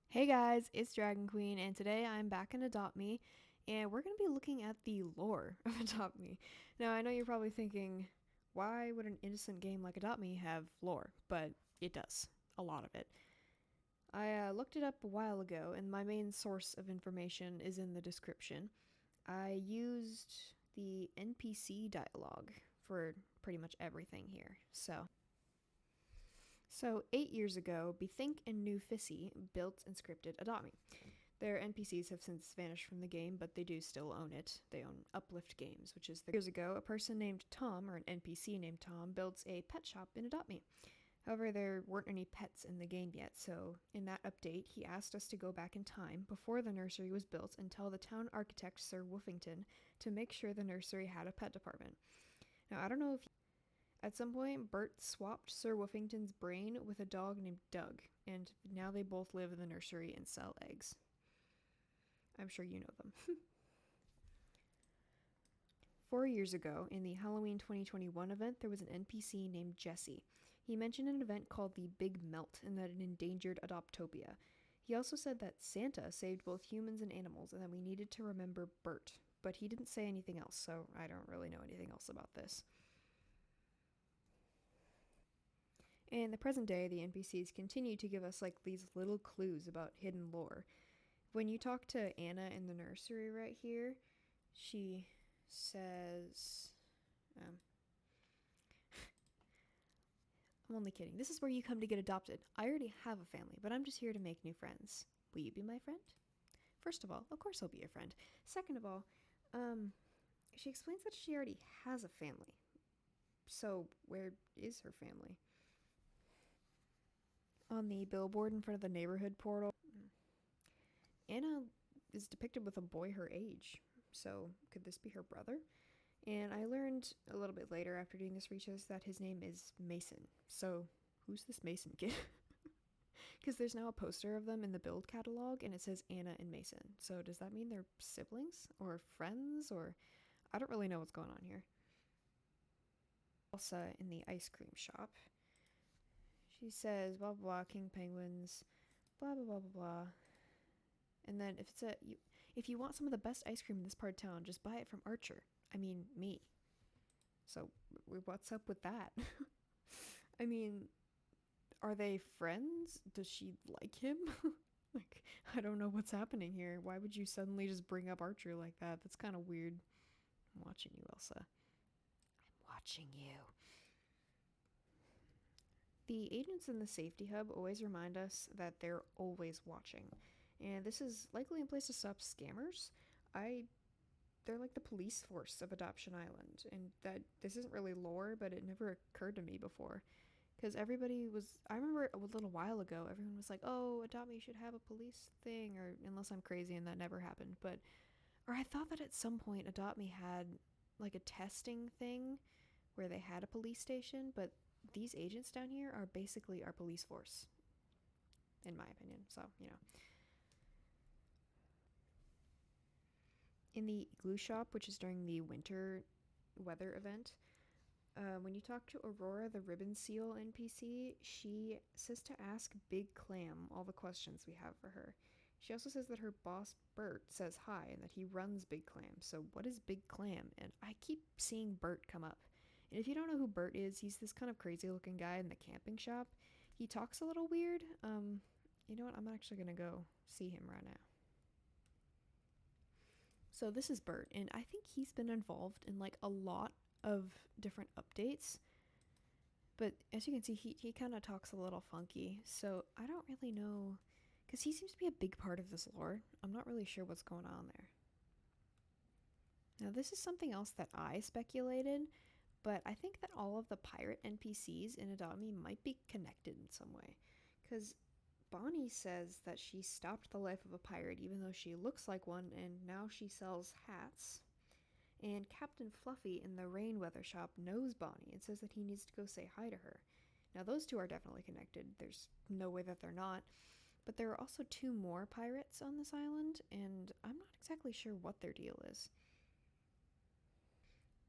Hey guys, it's Dragon Queen, and today I'm back in Adopt Me, and we're going to be looking at the lore of Adopt Me. Now, I know you're probably thinking, why would an innocent game like Adopt Me have lore? But it does. A lot of it. I looked it up a while ago, and my main source of information is in the description. I used the NPC dialogue for pretty much everything here. So 8 years ago, Bethink and New Fissy built and scripted Adopt Me. Their NPCs have since vanished from the game, but they do still own it. They own Uplift Games, which is years ago, a person named Tom, or an NPC named Tom, builds a pet shop in Adopt Me. However, there weren't any pets in the game yet, so in that update, he asked us to go back in time before the nursery was built and tell the town architect, Sir Woofington, to make sure the nursery had a pet department. Now, I don't know if at some point, Bert swapped Sir Woofington's brain with a dog named Doug, and now they both live in the nursery and sell eggs. I'm sure you know them. 4 years ago, in the Halloween 2021 event, there was an NPC named Jesse. He mentioned an event called the Big Melt and that it endangered Adoptopia. He also said that Santa saved both humans and animals and that we needed to remember Bert, but he didn't say anything else, so I don't really know anything else about this. In the present day, the NPCs continue to give us like these little clues about hidden lore. When you talk to Anna in the nursery right here, she says, um, I'm only kidding. This is where you come to get adopted. I already have a family, but I'm just here to make new friends. Will you be my friend? First of all, of course I'll be your friend. Second of all, um, she explains that she already has a family. So, where is her family? On the billboard in front of the neighborhood portal, Anna is depicted with a boy her age. So, could this be her brother? And I learned a little bit later after doing this research that his name is Mason. So, who's this Mason kid? Because there's now a poster of them in the build catalog and it says Anna and Mason. So, does that mean they're siblings or friends or I don't really know what's going on here. Elsa in the ice cream shop. She says blah blah blah, king penguins, blah blah blah blah blah. And then if you want some of the best ice cream in this part of town, just buy it from Archer. I mean, me. So what's up with that? I mean, are they friends? Does she like him? Like, I don't know what's happening here. Why would you suddenly just bring up Archer like that? That's kind of weird. I'm watching you, Elsa. I'm watching you. The agents in the safety hub always remind us that they're always watching. And this is likely in place to stop scammers. I They're like the police force of Adoption Island, and that this isn't really lore, but it never occurred to me before. Because everybody was, I remember a little while ago, everyone was like, oh, Adopt Me should have a police thing, or unless I'm crazy and that never happened. Or I thought that at some point Adopt Me had like a testing thing where they had a police station, but these agents down here are basically our police force, in my opinion. So, In the igloo shop, which is during the winter weather event, when you talk to Aurora, the ribbon seal NPC, she says to ask Big Clam all the questions we have for her. She also says that her boss, Bert, says hi and that he runs Big Clam. So, what is Big Clam? And I keep seeing Bert come up. And if you don't know who Bert is, he's this kind of crazy looking guy in the camping shop. He talks a little weird. You know what? I'm actually going to go see him right now. So this is Bert, and I think he's been involved in like a lot of different updates. But as you can see, he kind of talks a little funky. So I don't really know, because he seems to be a big part of this lore. I'm not really sure what's going on there. Now this is something else that I speculated, but I think that all of the pirate NPCs in Adopt Me might be connected in some way. Because Bonnie says that she stopped the life of a pirate even though she looks like one and now she sells hats. And Captain Fluffy in the rain weather shop knows Bonnie and says that he needs to go say hi to her. Now, those two are definitely connected. There's no way that they're not. But there are also two more pirates on this island, and I'm not exactly sure what their deal is.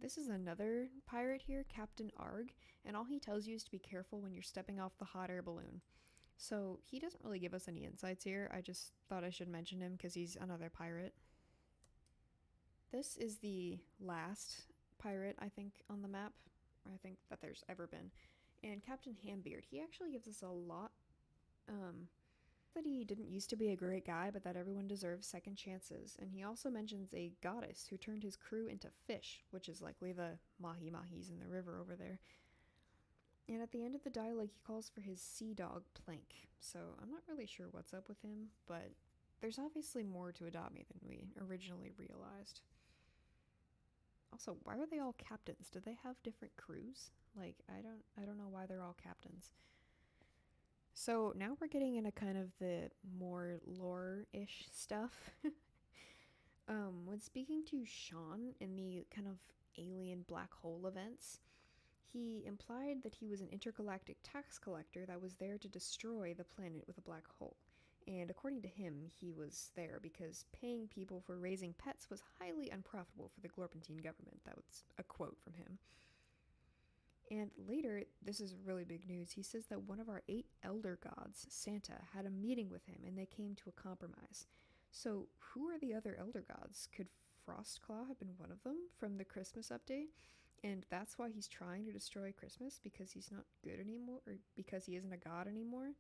This is another pirate here, Captain Arg, and all he tells you is to be careful when you're stepping off the hot air balloon. So he doesn't really give us any insights here. I just thought I should mention him because he's another pirate. This is the last pirate, I think, on the map, I think, that there's ever been. And Captain Hambeard, he actually gives us a lot. That he didn't used to be a great guy, but that everyone deserves second chances. And he also mentions a goddess who turned his crew into fish, which is likely the mahi mahis in the river over there. And at the end of the dialogue, he calls for his sea dog Plank. So I'm not really sure what's up with him, but there's obviously more to Adopt Me than we originally realized. Also, why are they all captains? Do they have different crews? Like, I don't know why they're all captains. So now we're getting into kind of the more lore-ish stuff. When speaking to Sean in the kind of alien black hole events, he implied that he was an intergalactic tax collector that was there to destroy the planet with a black hole. And according to him, he was there because paying people for raising pets was highly unprofitable for the Glorpentine government. That was a quote from him. And later, this is really big news, he says that one of our 8 elder gods, Santa, had a meeting with him and they came to a compromise. So, who are the other elder gods? Could Frostclaw have been one of them from the Christmas update? And that's why he's trying to destroy Christmas, because he's not good anymore, or because he isn't a god anymore?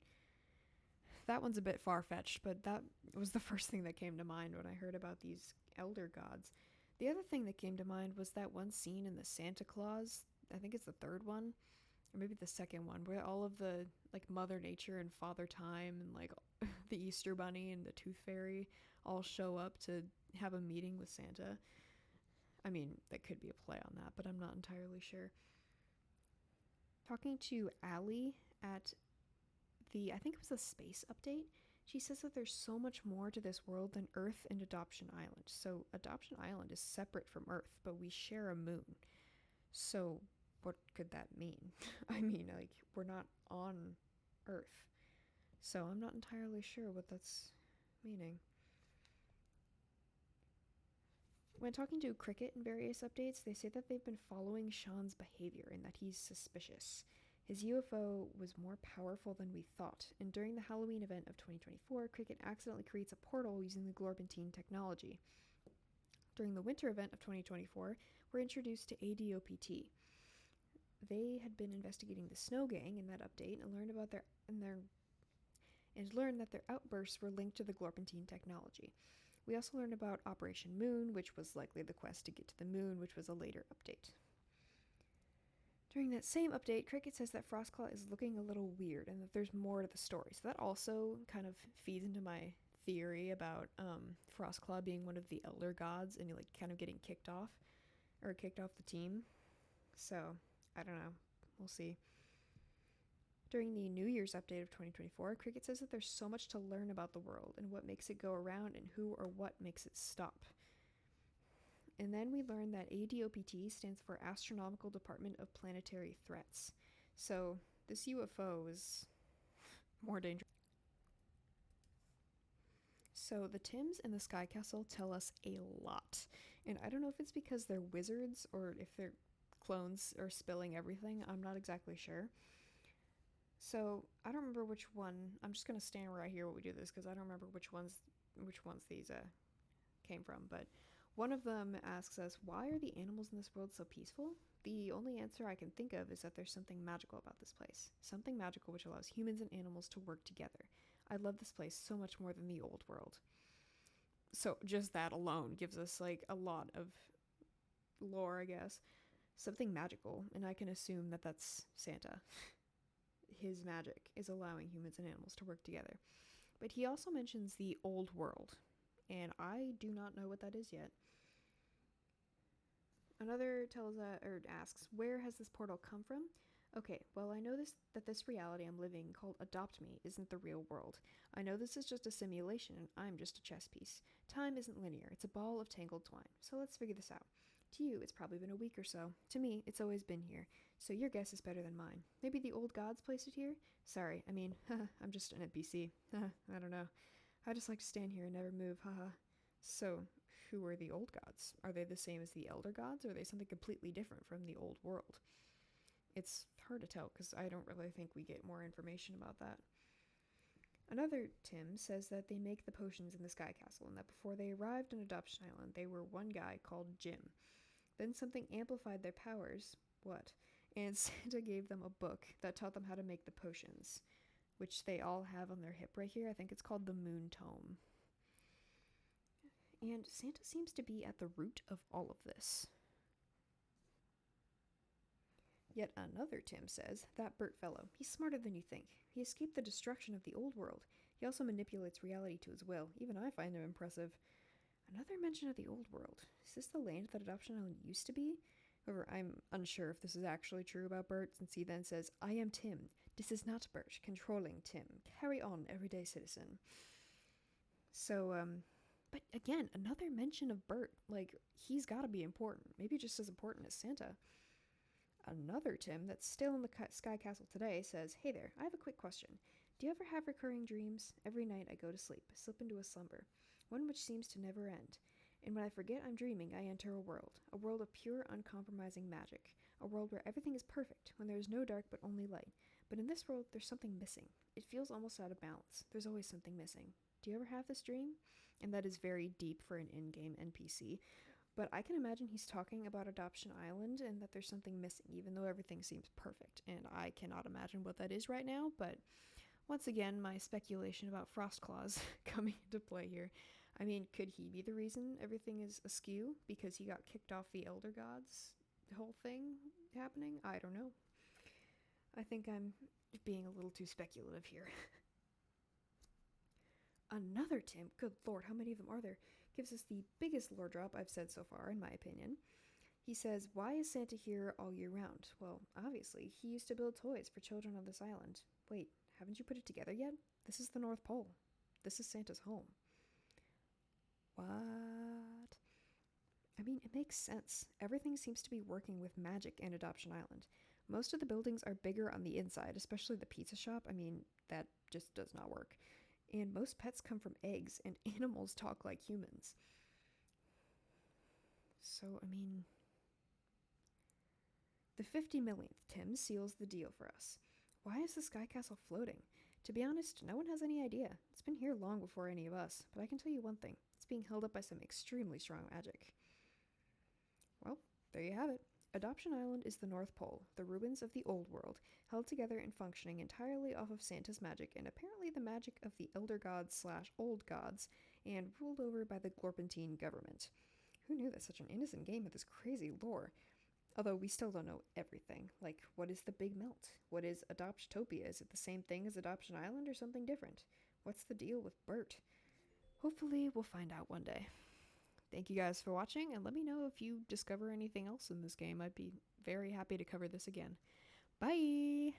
That one's a bit far-fetched, but that was the first thing that came to mind when I heard about these elder gods. The other thing that came to mind was that one scene in the Santa Claus, I think it's the third one, or maybe the second one, where all of the, like, Mother Nature and Father Time and, like, the Easter Bunny and the Tooth Fairy all show up to have a meeting with Santa. I mean, that could be a play on that, but I'm not entirely sure. Talking to Allie at I think it was the space update, she says that there's so much more to this world than Earth and Adoption Island. So Adoption Island is separate from Earth, but we share a moon. So what could that mean? I mean, like, we're not on Earth. So I'm not entirely sure what that's meaning. When talking to Cricket in various updates, they say that they've been following Sean's behavior and that he's suspicious. His UFO was more powerful than we thought, and during the Halloween event of 2024, Cricket accidentally creates a portal using the Glorpentine technology. During the winter event of 2024, we're introduced to ADOPT. They had been investigating the Snow Gang in that update and learned that their outbursts were linked to the Glorpentine technology. We also learned about Operation Moon, which was likely the quest to get to the moon, which was a later update. During that same update, Cricket says that Frostclaw is looking a little weird and that there's more to the story. So that also kind of feeds into my theory about Frostclaw being one of the elder gods and, like, kind of getting kicked off the team. So, I don't know. We'll see. During the New Year's update of 2024, Cricket says that there's so much to learn about the world and what makes it go around and who or what makes it stop. And then we learn that ADOPT stands for Astronomical Department of Planetary Threats. So this UFO is more dangerous. So the Tims and the Sky Castle tell us a lot. And I don't know if it's because they're wizards or if their clones are spilling everything. I'm not exactly sure. So I don't remember which one. I'm just going to stand right here while we do this because I don't remember which ones these came from. But one of them asks us, why are the animals in this world so peaceful? The only answer I can think of is that there's something magical about this place. Something magical which allows humans and animals to work together. I love this place so much more than the old world. So just that alone gives us, like, a lot of lore, I guess. Something magical, and I can assume that that's Santa. His magic is allowing humans and animals to work together. But he also mentions the old world, and I do not know what that is yet. Another asks, where has this portal come from? Okay, well, I know that this reality I'm living, called Adopt Me, isn't the real world. I know this is just a simulation, and I'm just a chess piece. Time isn't linear, it's a ball of tangled twine. So let's figure this out. To you, it's probably been a week or so. To me, it's always been here. So your guess is better than mine. Maybe the old gods placed it here? Sorry, I mean, I'm just an NPC. I don't know. I just like to stand here and never move, haha. So, who are the old gods? Are they the same as the elder gods, or are they something completely different from the old world? It's hard to tell because I don't really think we get more information about that. Another Tim says that they make the potions in the Sky Castle and that before they arrived on Adoption Island, they were one guy called Jim. Then something amplified their powers. What? And Santa gave them a book that taught them how to make the potions, which they all have on their hip right here. I think it's called the Moon Tome. And Santa seems to be at the root of all of this. Yet another Tim says, that Bert fellow, he's smarter than you think. He escaped the destruction of the old world. He also manipulates reality to his will. Even I find him impressive. Another mention of the old world. Is this the land that Adoption Island used to be? However, I'm unsure if this is actually true about Bert, since he then says, I am Tim. This is not Bert. Controlling Tim. Carry on, everyday citizen. So, but again, another mention of Bert. Like, he's gotta be important. Maybe just as important as Santa. Another Tim that's still in the Sky Castle today says, hey there, I have a quick question. Do you ever have recurring dreams? Every night I go to sleep, slip into a slumber, one which seems to never end. And when I forget I'm dreaming, I enter a world of pure, uncompromising magic, a world where everything is perfect, when there is no dark but only light. But in this world, there's something missing. It feels almost out of balance. There's always something missing. Do you ever have this dream? And that is very deep for an in-game NPC. But I can imagine he's talking about Adoption Island and that there's something missing, even though everything seems perfect. And I cannot imagine what that is right now, but once again, my speculation about Frostclaws coming into play here. I mean, could he be the reason everything is askew because he got kicked off the Elder Gods whole thing happening? I don't know. I think I'm being a little too speculative here. Another Tim, good lord, how many of them are there, gives us the biggest lore drop I've said so far, in my opinion. He says, why is Santa here all year round? Well, obviously, he used to build toys for children on this island. Wait, haven't you put it together yet? This is the North Pole. This is Santa's home. What? I mean, it makes sense. Everything seems to be working with magic in Adoption Island. Most of the buildings are bigger on the inside, especially the pizza shop. I mean, that just does not work. And most pets come from eggs, and animals talk like humans. So, I mean, the 50 millionth Tim seals the deal for us. Why is the Sky Castle floating? To be honest, no one has any idea. It's been here long before any of us, but I can tell you one thing. It's being held up by some extremely strong magic. Well, there you have it. Adoption Island is the North Pole, the ruins of the old world, held together and functioning entirely off of Santa's magic and apparently the magic of the Elder Gods / Old Gods, and ruled over by the Glorpentine government. Who knew that such an innocent game had this crazy lore? Although we still don't know everything. Like, what is the Big Melt? What is Adoptopia? Is it the same thing as Adoption Island or something different? What's the deal with Bert? Hopefully we'll find out one day. Thank you guys for watching, and let me know if you discover anything else in this game. I'd be very happy to cover this again. Bye!